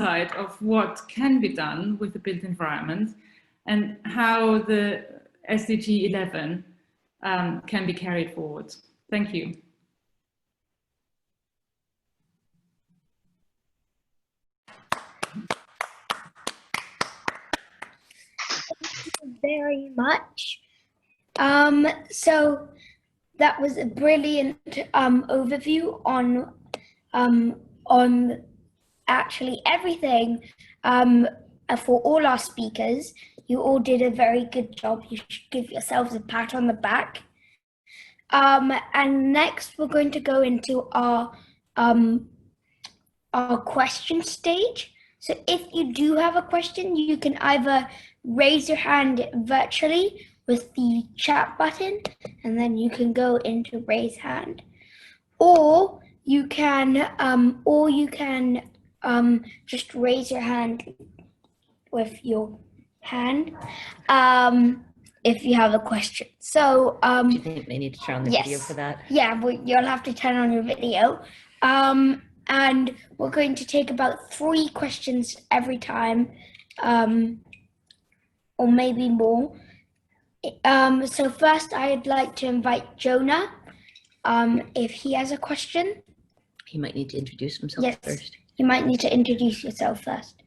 side of what can be done with the built environment and how the SDG 11 can be carried forward. Thank you. Thank you very much. So that was a brilliant overview on actually everything for all our speakers. You all did a very good job. You should give yourselves a pat on the back. And next we're going to go into our question stage. So if you do have a question, you can either raise your hand virtually with the chat button, and then you can go into raise hand, or you can just raise your hand with your hand if you have a question. So do you think they need to turn on the video for that? Yeah, but you'll have to turn on your video. And we're going to take about 3 questions every time, or maybe more. So first I'd like to invite Jonah, if he has a question. He might need to introduce himself first. You might need to introduce yourself first.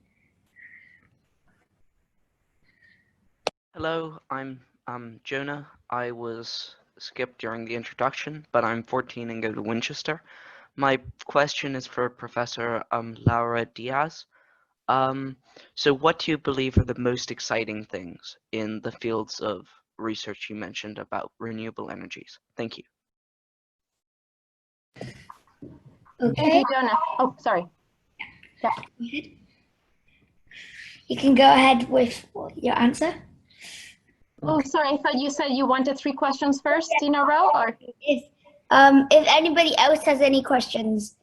Hello, I'm Jonah. I was skipped during the introduction, but I'm 14 and go to Winchester. My question is for Professor Laura Diaz. So what do you believe are the most exciting things in the fields of research you mentioned about renewable energies? Thank you. Okay. Thank you, Jonah. Oh, sorry. Yeah. You can go ahead with your answer. Oh, sorry. I thought you said you wanted 3 questions first in a row, or? If anybody else has any questions,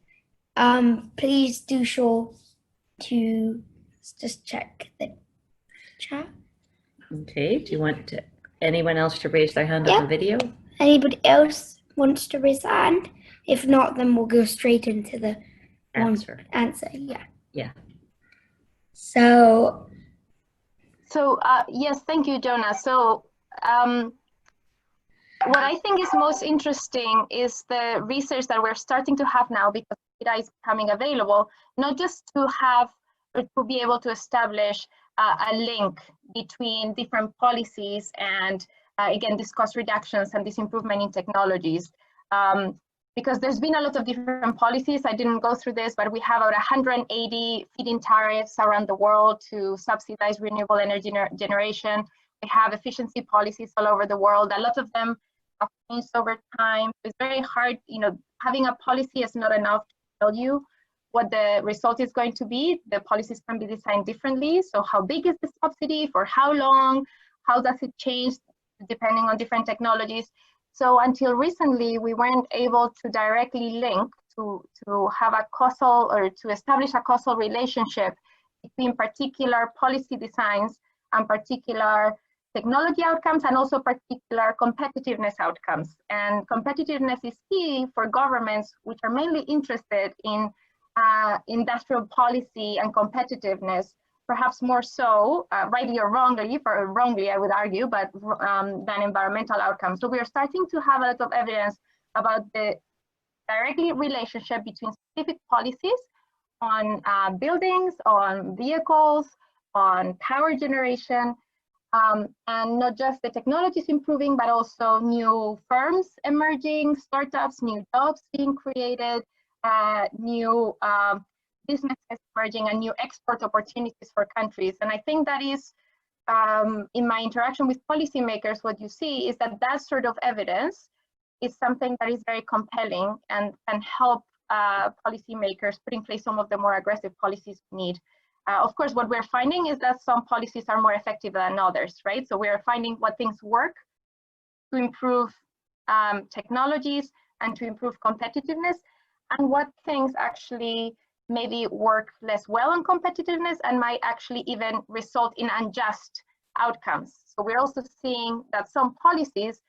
please do sure to just check the chat. Okay, do you want anyone else to raise their hand on the video? Anybody else wants to raise their hand? If not, then we'll go straight into the answer. Yeah. So yes, thank you, Jonah. So what I think is most interesting is the research that we're starting to have now, because data is becoming available, not just to have or to be able to establish a link between different policies and again, these cost reductions and this improvement in technologies. Because there's been a lot of different policies. I didn't go through this, but we have about 180 feed-in tariffs around the world to subsidize renewable energy generation. We have efficiency policies all over the world. A lot of them have changed over time. It's very hard, having a policy is not enough to tell you what the result is going to be. The policies can be designed differently. So how big is the subsidy, for how long, how does it change depending on different technologies? So until recently, we weren't able to directly link to have a causal or to establish a causal relationship between particular policy designs and particular technology outcomes, and also particular competitiveness outcomes. And competitiveness is key for governments which are mainly interested in industrial policy and competitiveness, perhaps more so, rightly or wrongly, I would argue, but than environmental outcomes. So we are starting to have a lot of evidence about the directly relationship between specific policies on buildings, on vehicles, on power generation, and not just the technologies improving, but also new firms emerging, startups, new jobs being created, new businesses emerging, and new export opportunities for countries. And I think that is, in my interaction with policymakers, what you see is that that sort of evidence is something that is very compelling and can help policymakers put in place some of the more aggressive policies we need. Of course, what we're finding is that some policies are more effective than others, right? So we're finding what things work to improve technologies and to improve competitiveness, and what things actually maybe work less well on competitiveness and might actually even result in unjust outcomes. So we're also seeing that some policies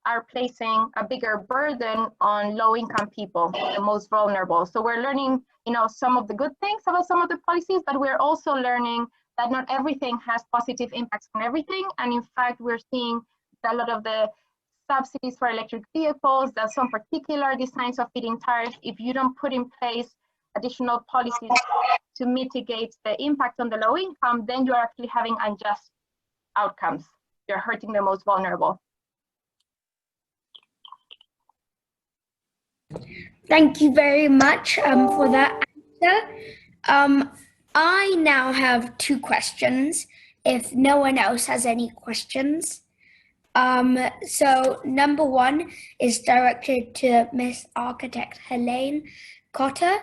are placing a bigger burden on low-income people, the most vulnerable. So we're learning, some of the good things about some of the policies, but we're also learning that not everything has positive impacts on everything. And in fact, we're seeing that a lot of the subsidies for electric vehicles, that some particular designs of feed-in tariff, if you don't put in place additional policies to mitigate the impact on the low income, then you're actually having unjust outcomes. You're hurting the most vulnerable. Thank you very much for that answer. I now have 2 questions, if no one else has any questions. So number 1 is directed to Miss Architect Helene Kotter,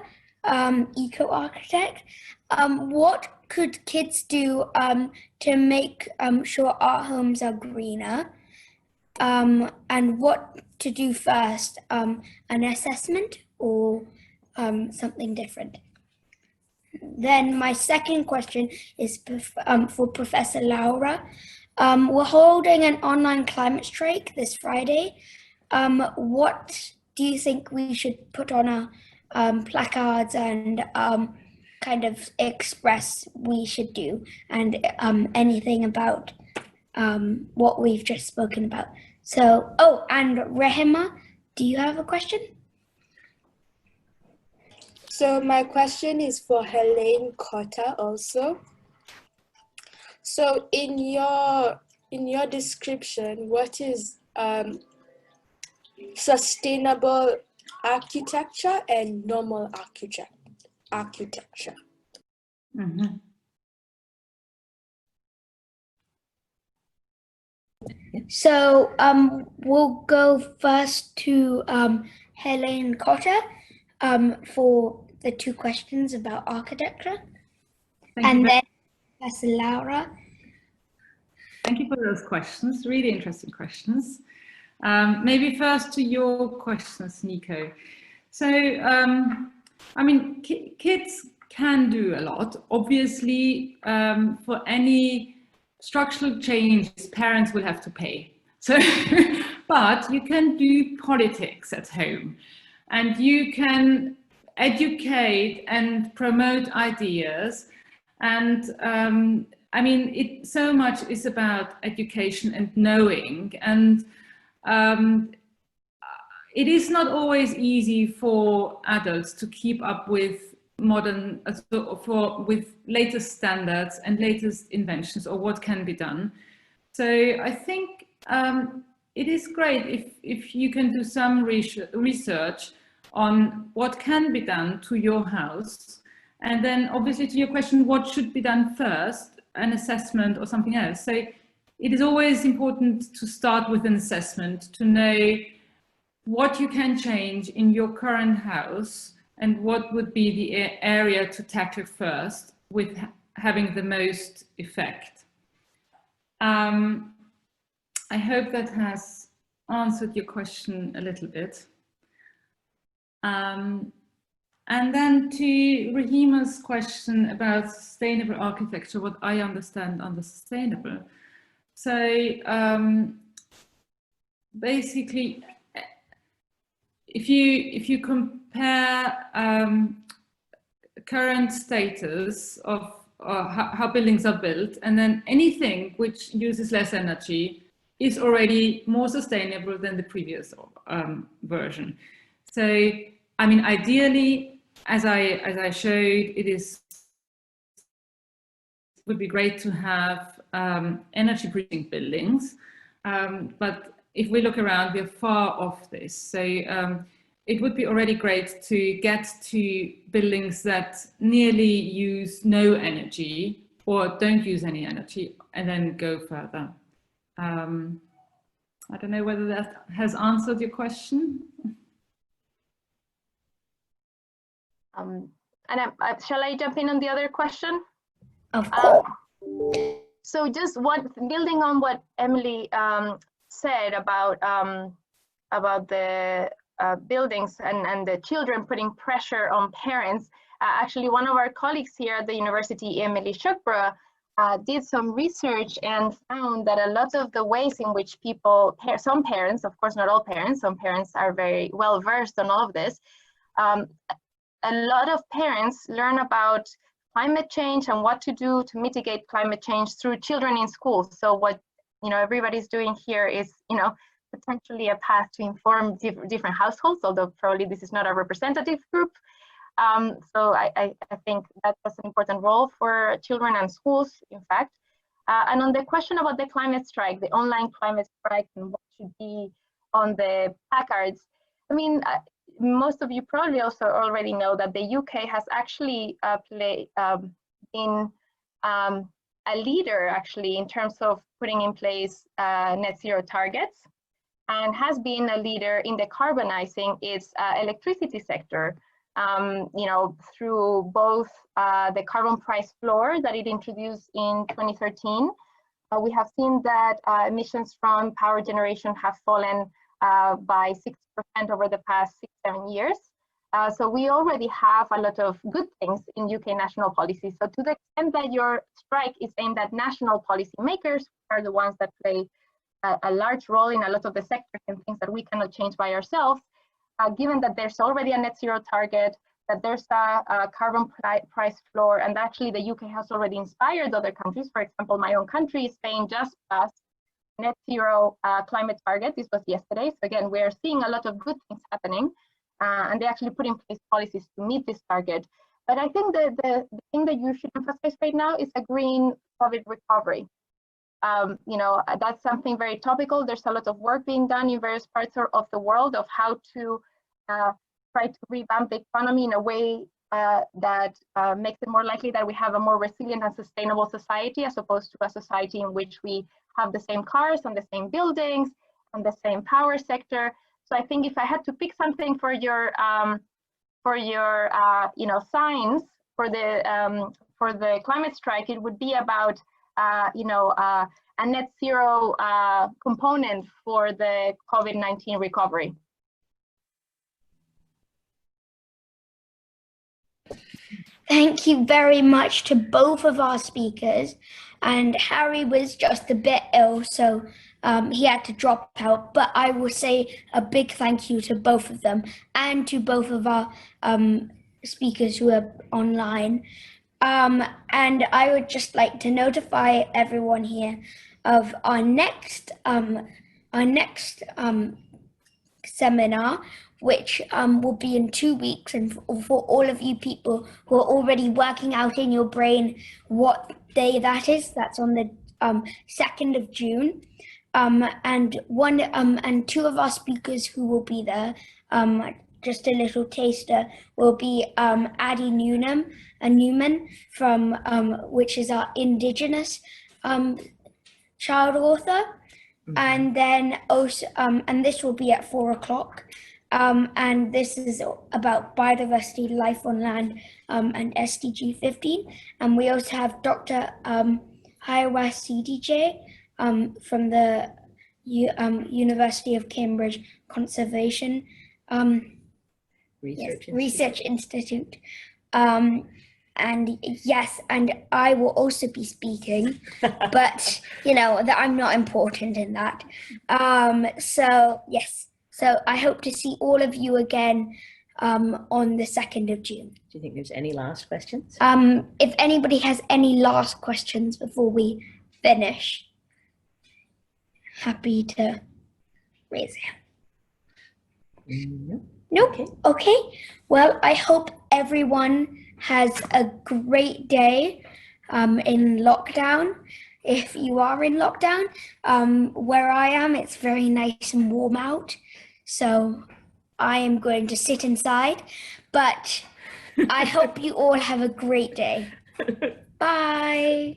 eco-architect. What could kids do to make sure our homes are greener? And what to do first, an assessment or something different? Then my second question is for Professor Laura. We're holding an online climate strike this Friday. What do you think we should put on our placards and kind of express we should do, and anything about what we've just spoken about? So, and Rehema, do you have a question? So my question is for Helene Kotter also. So in your description, what is sustainable architecture and normal architecture? Mm-hmm. So we'll go first to Helene Kotter for the 2 questions about architecture. And then Professor Laura. Thank you for those questions, really interesting questions. Maybe first to your questions, Nico. So, I mean, kids can do a lot. Obviously, for any structural changes, parents will have to pay. So, but you can do politics at home, and you can educate and promote ideas. And I mean, so much is about education and knowing, and it is not always easy for adults to keep up with modern, with latest standards and latest inventions or what can be done. So I think it is great if you can do some research on what can be done to your house. And then obviously to your question, what should be done first, an assessment or something else. So it is always important to start with an assessment to know what you can change in your current house and what would be the area to tackle first with having the most effect. I hope that has answered your question a little bit. And then to Rahima's question about sustainable architecture, what I understand under sustainable. So basically, if you compare current status of how buildings are built, and then anything which uses less energy is already more sustainable than the previous version. So, I mean, ideally, as I showed, would be great to have energy producing buildings, but if we look around, we're far off this. So it would be already great to get to buildings that nearly use no energy or don't use any energy, and then go further. I don't know whether that has answered your question. And shall I jump in on the other question? Of course. So just building on what Emily said about the buildings and the children putting pressure on parents. Actually, one of our colleagues here at the university, Emily Schuckborough, did some research and found that a lot of the ways in which people, some parents, of course not all parents, some parents are very well versed on all of this, a lot of parents learn about climate change and what to do to mitigate climate change through children in school. So what everybody's doing here is potentially a path to inform different households, although probably this is not a representative group. So I think that's an important role for children and schools, in fact. And on the question about the climate strike, the online climate strike, and what should be on the placards, I mean, most of you probably also already know that the UK has actually been a leader actually in terms of putting in place net zero targets, and has been a leader in decarbonizing its electricity sector, through both the carbon price floor that it introduced in 2013. We have seen that emissions from power generation have fallen by 6% over the past 6-7 years. So we already have a lot of good things in UK national policy. So to the extent that your strike is aimed at national policy makers, who are the ones that play a large role in a lot of the sectors and things that we cannot change by ourselves, given that there's already a net zero target, that there's a carbon price floor, and actually the UK has already inspired other countries. For example, my own country, Spain, just passed net zero climate target. This was yesterday. So again, we're seeing a lot of good things happening, and they actually put in place policies to meet this target. But I think the thing that you should emphasize right now is a green COVID recovery. That's something very topical. There's a lot of work being done in various parts of the world of how to try to revamp the economy in a way that makes it more likely that we have a more resilient and sustainable society, as opposed to a society in which we have the same cars and the same buildings and the same power sector. So I think if I had to pick something for your signs for the climate strike, it would be about a net zero component for the COVID-19 recovery. Thank you very much to both of our speakers. And Harry was just a bit ill, so he had to drop out. But I will say a big thank you to both of them and to both of our speakers who are online. And I would just like to notify everyone here of our next seminar, which will be in 2 weeks. And for all of you people who are already working out in your brain what day that is, that's on the 2nd of June. And two of our speakers who will be there, just a little taster, will be Addie Newman from which is our Indigenous child author, and then also and this will be at 4 o'clock. And this is about biodiversity, life on land, and SDG 15. And we also have Dr. Hiwa CDJ from the University of Cambridge Conservation Research Institute. And yes, and I will also be speaking, but that I'm not important in that. So yes. So I hope to see all of you again on the 2nd of June. Do you think there's any last questions? If anybody has any last questions before we finish, happy to raise a hand. No? Okay. Well, I hope everyone has a great day in lockdown. If you are in lockdown, where I am, it's very nice and warm out. So I am going to sit inside, but I hope you all have a great day. Bye.